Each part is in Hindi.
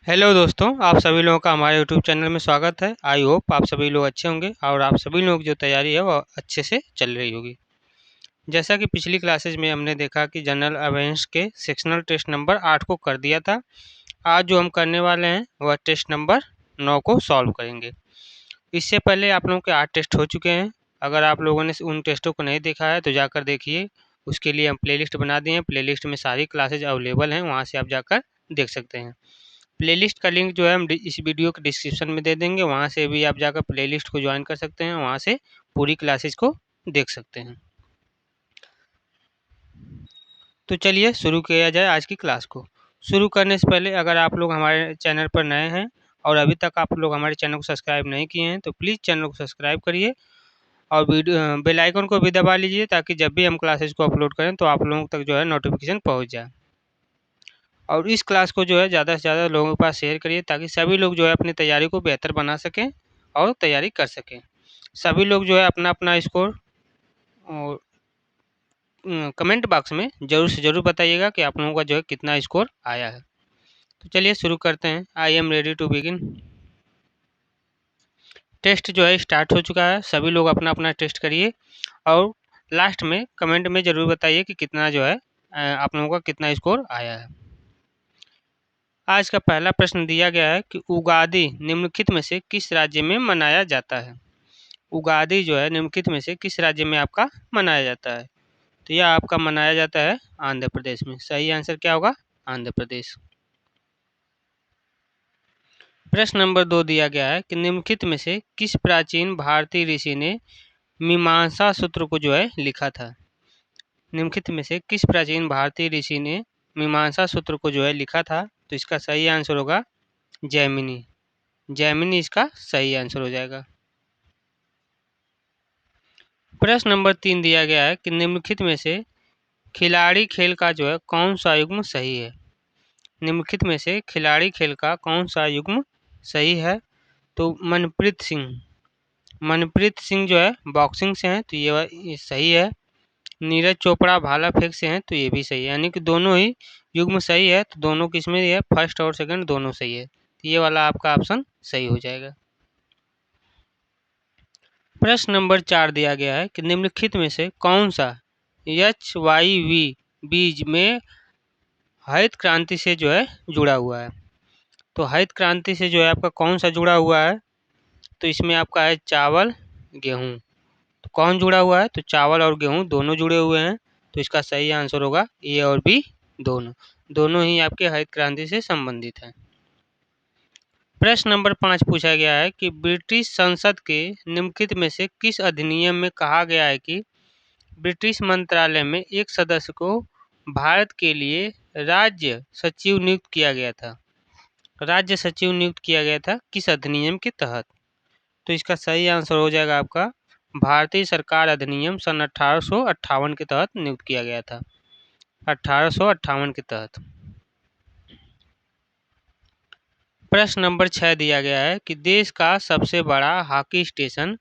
हेलो दोस्तों, आप सभी लोगों का हमारे यूट्यूब चैनल में स्वागत है। आई होप आप सभी लोग अच्छे होंगे और आप सभी लोग जो तैयारी है वो अच्छे से चल रही होगी। जैसा कि पिछली क्लासेज में हमने देखा कि जनरल अवेयरनेस के सेक्शनल टेस्ट नंबर 8 को कर दिया था। आज जो हम करने वाले हैं वह टेस्ट नंबर 9 को सॉल्व करेंगे। इससे पहले आप लोगों के 8 टेस्ट हो चुके हैं। अगर आप लोगों ने उन टेस्टों को नहीं देखा है तो जाकर देखिए। उसके लिए हम प्लेलिस्ट बना दिए हैं। प्लेलिस्ट में सारी क्लासेज अवेलेबल हैं, वहाँ से आप जाकर देख सकते हैं। प्लेलिस्ट का लिंक जो है हम इस वीडियो के डिस्क्रिप्शन में दे देंगे, वहाँ से भी आप जाकर प्लेलिस्ट को ज्वाइन कर सकते हैं, वहाँ से पूरी क्लासेस को देख सकते हैं। तो चलिए शुरू किया जाए आज की क्लास को। शुरू करने से पहले अगर आप लोग हमारे चैनल पर नए हैं और अभी तक आप लोग हमारे चैनल को सब्सक्राइब नहीं किए हैं तो प्लीज़ चैनल को सब्सक्राइब करिए और वीडियो बेल आइकन को भी दबा लीजिए ताकि जब भी हम क्लासेस को अपलोड करें तो आप लोगों तक जो है नोटिफिकेशन पहुँच जाए। और इस क्लास को जो है ज़्यादा से ज़्यादा लोगों के पास शेयर करिए ताकि सभी लोग जो है अपनी तैयारी को बेहतर बना सकें और तैयारी कर सकें। सभी लोग जो है अपना अपना स्कोर और कमेंट बॉक्स में ज़रूर से ज़रूर बताइएगा कि आप लोगों का जो है कितना स्कोर आया है। तो चलिए शुरू करते हैं। I am ready to begin. Test जो है स्टार्ट हो चुका है। सभी लोग अपना अपना टेस्ट करिए और लास्ट में कमेंट में ज़रूर बताइए कि कितना जो है आप लोगों का कितना स्कोर आया है। आज का पहला प्रश्न दिया गया है कि उगादि निम्नलिखित में से किस राज्य में मनाया जाता है। उगादि जो है निम्नलिखित में से किस राज्य में आपका मनाया जाता है। तो यह आपका मनाया जाता है आंध्र प्रदेश में। सही आंसर क्या होगा? आंध्र प्रदेश। प्रश्न नंबर 2 दिया गया है कि निम्नलिखित में से किस प्राचीन भारतीय ऋषि ने मीमांसा सूत्र को जो है लिखा था। निम्नलिखित में से किस प्राचीन भारतीय ऋषि ने मीमांसा सूत्र को जो है लिखा था। तो इसका सही आंसर होगा जैमिनी। जैमिनी इसका सही आंसर हो जाएगा। प्रश्न नंबर 3 दिया गया है कि निम्नलिखित में से खिलाड़ी खेल का जो है कौन सा युग्म सही है। निम्नलिखित में से खिलाड़ी खेल का कौन सा युग्म सही है। तो मनप्रीत सिंह। मनप्रीत सिंह जो है बॉक्सिंग से हैं तो ये सही है। नीरज चोपड़ा भाला फेंक से हैं तो ये भी सही है। यानी कि दोनों ही युग्म सही है। तो दोनों किस्में ये फर्स्ट और सेकंड दोनों सही है। तो ये वाला आपका ऑप्शन सही हो जाएगा। प्रश्न नंबर 4 दिया गया है कि निम्नलिखित में से कौन सा HYV बीज में हरित क्रांति से जो है जुड़ा हुआ है। तो हरित क्रांति से जो है आपका कौन सा जुड़ा हुआ है। तो इसमें आपका है चावल गेहूँ। तो कौन जुड़ा हुआ है। तो चावल और गेहूँ दोनों जुड़े हुए हैं। तो इसका सही आंसर होगा ए और बी दोनों। दोनों ही आपके हरित क्रांति से संबंधित हैं। प्रश्न नंबर 5 पूछा गया है कि ब्रिटिश संसद के निम्नलिखित में से किस अधिनियम में कहा गया है कि ब्रिटिश मंत्रालय में एक सदस्य को भारत के लिए राज्य सचिव नियुक्त किया गया था। राज्य सचिव नियुक्त किया गया था किस अधिनियम के तहत। तो इसका सही आंसर हो जाएगा आपका भारतीय सरकार अधिनियम सन 1858 के तहत नियुक्त किया गया था। 1858 के तहत। प्रश्न नंबर 6 दिया गया है कि देश का सबसे बड़ा हॉकी स्टेशन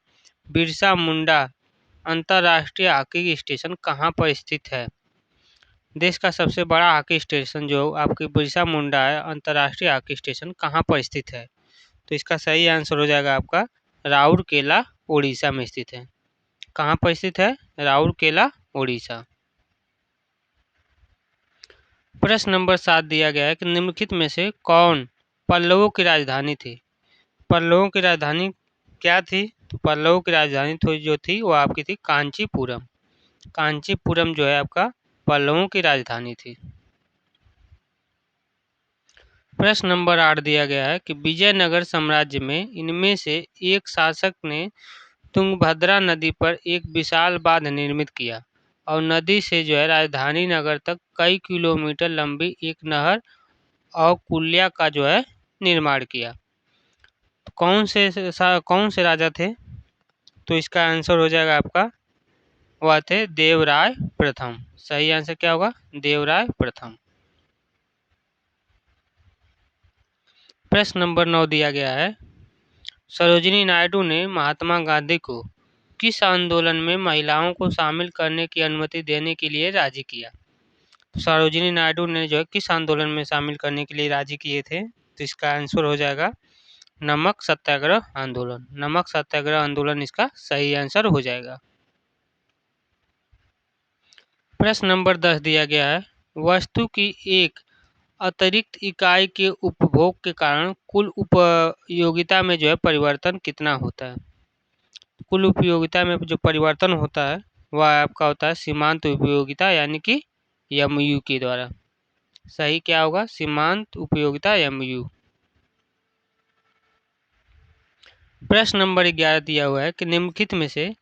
बिरसा मुंडा अंतर्राष्ट्रीय हॉकी स्टेशन कहाँ पर स्थित है। देश का सबसे बड़ा हॉकी स्टेशन जो आपकी बिरसा मुंडा है अंतर्राष्ट्रीय हॉकी स्टेशन कहाँ पर स्थित है। तो इसका सही आंसर हो जाएगा आपका राउरकेला उड़ीसा में स्थित है। कहाँ पर स्थित है? राउरकेला उड़ीसा। प्रश्न नंबर 7 दिया गया है कि निम्नलिखित में से कौन पल्लवों की राजधानी थी। पल्लवों की राजधानी क्या थी। तो पल्लवों की राजधानी जो थी वो आपकी थी कांचीपुरम। कांचीपुरम जो है आपका पल्लवों की राजधानी थी। प्रश्न नंबर 8 दिया गया है कि विजयनगर साम्राज्य में इनमें से एक शासक ने तुंगभद्रा नदी पर एक विशाल बांध निर्मित किया और नदी से जो है राजधानी नगर तक कई किलोमीटर लंबी एक नहर और कुल्या का जो है निर्माण किया। तो कौन से राजा थे। तो इसका आंसर हो जाएगा आपका वह थे देवराय प्रथम। सही आंसर क्या होगा? देवराय प्रथम। प्रश्न नंबर 9 दिया गया है सरोजिनी नायडू ने महात्मा गांधी को किस आंदोलन में महिलाओं को शामिल करने की अनुमति देने के लिए राजी किया। तो सरोजिनी नायडू ने जो है किस आंदोलन में शामिल करने के लिए राजी किए थे। तो इसका आंसर हो जाएगा नमक सत्याग्रह आंदोलन। नमक सत्याग्रह आंदोलन इसका सही आंसर हो जाएगा। प्रश्न नंबर 10 दिया गया है, वस्तु की एक अतिरिक्त इकाई के उपभोग के कारण कुल उपयोगिता में जो है परिवर्तन कितना होता है। कुल उपयोगिता में जो परिवर्तन होता है वह आपका होता है सीमांत उपयोगिता यानी कि MU के द्वारा। सही क्या होगा, सीमांत उपयोगिता MU। प्रश्न नंबर 11 दिया हुआ है कि निम्नलिखित में से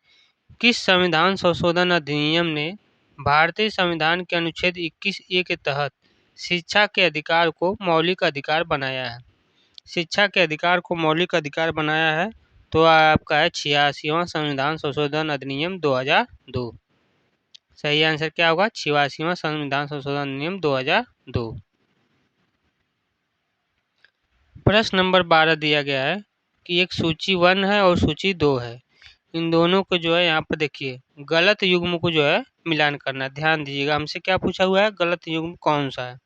किस संविधान संशोधन अधिनियम ने भारतीय संविधान के अनुच्छेद 21A के तहत शिक्षा के अधिकार को मौलिक अधिकार बनाया है। शिक्षा के अधिकार को मौलिक अधिकार बनाया है तो आपका है 86वां संविधान संशोधन अधिनियम 2002। सही आंसर क्या होगा, 86वां संविधान संशोधन अधिनियम 2002। प्रश्न नंबर 12 दिया गया है कि एक सूची 1 है और सूची 2 है, इन दोनों को जो है यहाँ पर देखिए गलत युग्म को जो है मिलान करना। ध्यान दीजिएगा, हमसे क्या पूछा हुआ है, गलत युग्म कौन सा है।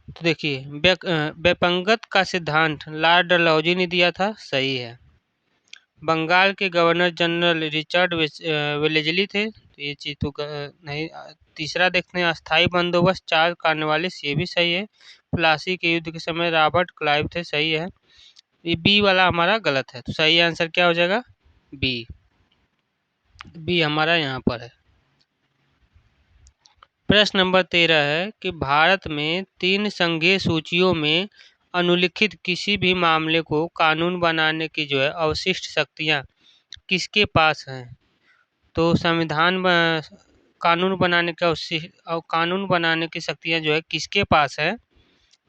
तो देखिए व्यपंगत का सिद्धांत लॉर्ड डलहौजी ने दिया था, सही है। बंगाल के गवर्नर जनरल रिचर्ड वेलेस्ली थे, तो ये चीज़ तो नहीं। तीसरा देखते हैं अस्थाई बंदोबस्त चार्ल्स कॉर्नवालिस, ये भी सही है। प्लासी के युद्ध के समय रॉबर्ट क्लाइव थे, सही है। ये बी वाला हमारा गलत है, तो सही आंसर क्या हो जाएगा, बी। बी हमारा यहाँ पर है। प्रश्न नंबर 13 है कि भारत में 3 संघीय सूचियों में अनुलिखित किसी भी मामले को कानून बनाने की जो है अवशिष्ट शक्तियाँ किसके पास हैं। तो संविधान कानून बनाने का कानून बनाने की शक्तियाँ जो है किसके पास है,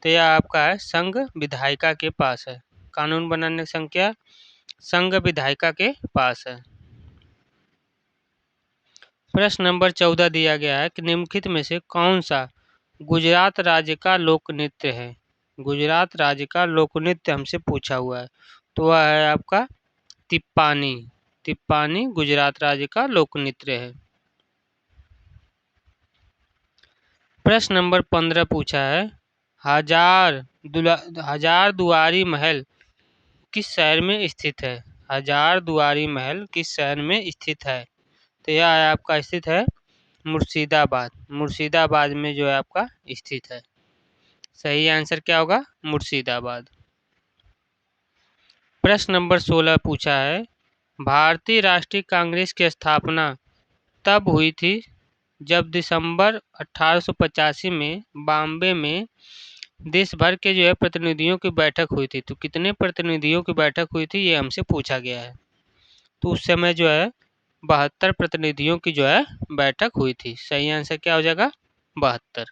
तो यह आपका है संघ विधायिका के पास है। कानून बनाने की संख्या संघ विधायिका के पास है। प्रश्न नंबर 14 दिया गया है कि निम्नलिखित में से कौन सा गुजरात राज्य का लोक नृत्य है। गुजरात राज्य का लोक नृत्य हमसे पूछा हुआ है, तो वह है आपका तिप्पानी। तिप्पानी गुजरात राज्य का लोक नृत्य है। प्रश्न नंबर 15 पूछा है, हजार दुआरी महल किस शहर में स्थित है। हजार दुआरी महल किस शहर में स्थित है, तो यह आपका स्थित है मुर्शिदाबाद। मुर्शिदाबाद में जो है आपका स्थित है। सही आंसर क्या होगा, मुर्शिदाबाद। प्रश्न नंबर 16 पूछा है, भारतीय राष्ट्रीय कांग्रेस की स्थापना तब हुई थी जब दिसंबर 1885 में बॉम्बे में देश भर के जो है प्रतिनिधियों की बैठक हुई थी। तो कितने प्रतिनिधियों की बैठक हुई थी ये हमसे पूछा गया है। तो उस समय जो है 72 प्रतिनिधियों की जो है बैठक हुई थी। सही आंसर क्या हो जाएगा, 72।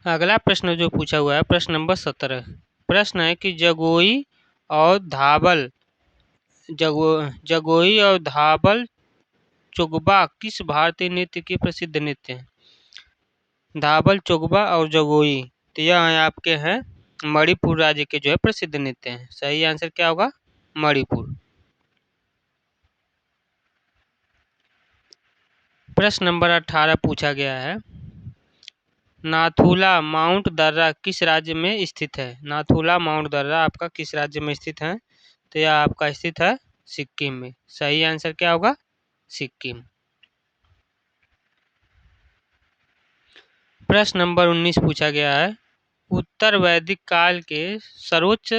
अगला प्रश्न जो पूछा हुआ है प्रश्न नंबर 17। प्रश्न है कि जगोई और धाबल चुगबा किस भारतीय नृत्य के प्रसिद्ध नृत्य हैं। धाबल चुगबा और जगोई, तो यह आपके हैं मणिपुर राज्य के जो है प्रसिद्ध नृत्य हैं। सही आंसर क्या होगा, मणिपुर। प्रश्न नंबर 18 पूछा गया है, नाथुला माउंट दर्रा किस राज्य में स्थित है। नाथुला माउंट दर्रा आपका किस राज्य में स्थित है, तो यह आपका स्थित है सिक्किम में। सही आंसर क्या होगा, सिक्किम। प्रश्न नंबर 19 पूछा गया है, उत्तर वैदिक काल के सर्वोच्च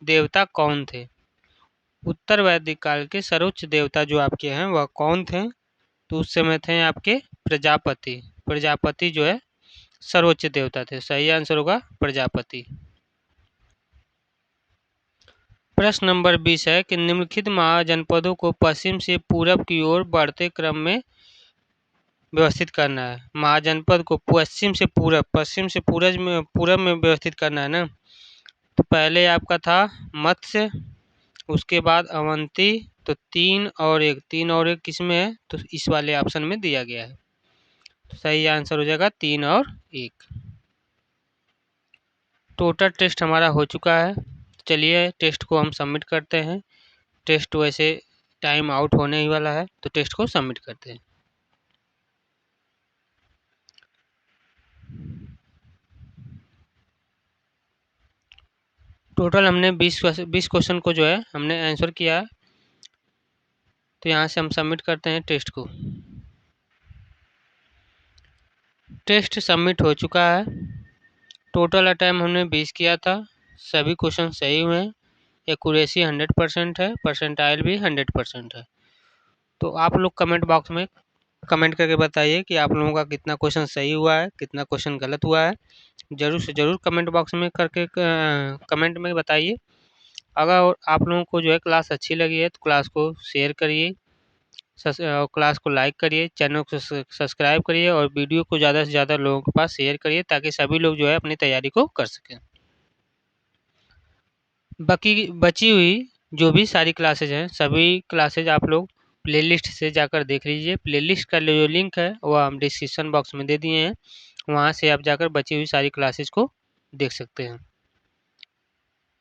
देवता कौन थे। उत्तर वैदिक काल के सर्वोच्च देवता जो आपके हैं वह कौन थे, तो उस समय थे आपके प्रजापति। प्रजापति जो है सर्वोच्च देवता थे। सही आंसर होगा प्रजापति। प्रश्न नंबर 20 है कि निम्नलिखित महाजनपदों को पश्चिम से पूरब की ओर बढ़ते क्रम में व्यवस्थित करना है। महाजनपद को पश्चिम से पूरब में व्यवस्थित करना है ना। तो पहले आपका था मत्स्य, उसके बाद अवंती, तो 3 और 1 किसमें है, तो इस वाले ऑप्शन में दिया गया है। तो सही आंसर हो जाएगा 3 और 1। टोटल टेस्ट हमारा हो चुका है। चलिए टेस्ट को हम सबमिट करते हैं। टेस्ट वैसे टाइम आउट होने ही वाला है, तो टेस्ट को सबमिट करते हैं। टोटल हमने 20 क्वेश्चन को जो है हमने आंसर किया है। तो यहाँ से हम सबमिट करते हैं टेस्ट को। टेस्ट सबमिट हो चुका है। टोटल अटैम्प्ट हमने 20 किया था, सभी क्वेश्चन सही हुए हैं। एक्यूरेसी 100% है, परसेंटाइल भी 100% है। तो आप लोग कमेंट बॉक्स में कमेंट करके बताइए कि आप लोगों का कितना क्वेश्चन सही हुआ है, कितना क्वेश्चन गलत हुआ है। ज़रूर से ज़रूर कमेंट बॉक्स में करके कमेंट में बताइए। अगर आप लोगों को जो है क्लास अच्छी लगी है तो क्लास को शेयर करिए, क्लास को लाइक करिए, चैनल को सब्सक्राइब करिए और वीडियो को ज़्यादा से ज़्यादा लोगों के पास शेयर करिए ताकि सभी लोग जो है अपनी तैयारी को कर सकें। बाकी बची हुई जो भी सारी क्लासेज हैं, सभी क्लासेज आप लोग प्लेलिस्ट से जाकर देख लीजिए। प्लेलिस्ट का जो लिंक है वो हम डिस्क्रिप्शन बॉक्स में दे दिए हैं, वहाँ से आप जाकर बची हुई सारी क्लासेज को देख सकते हैं।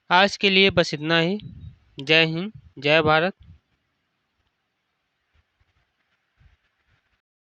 आज के लिए बस इतना ही। जय हिंद, जय भारत।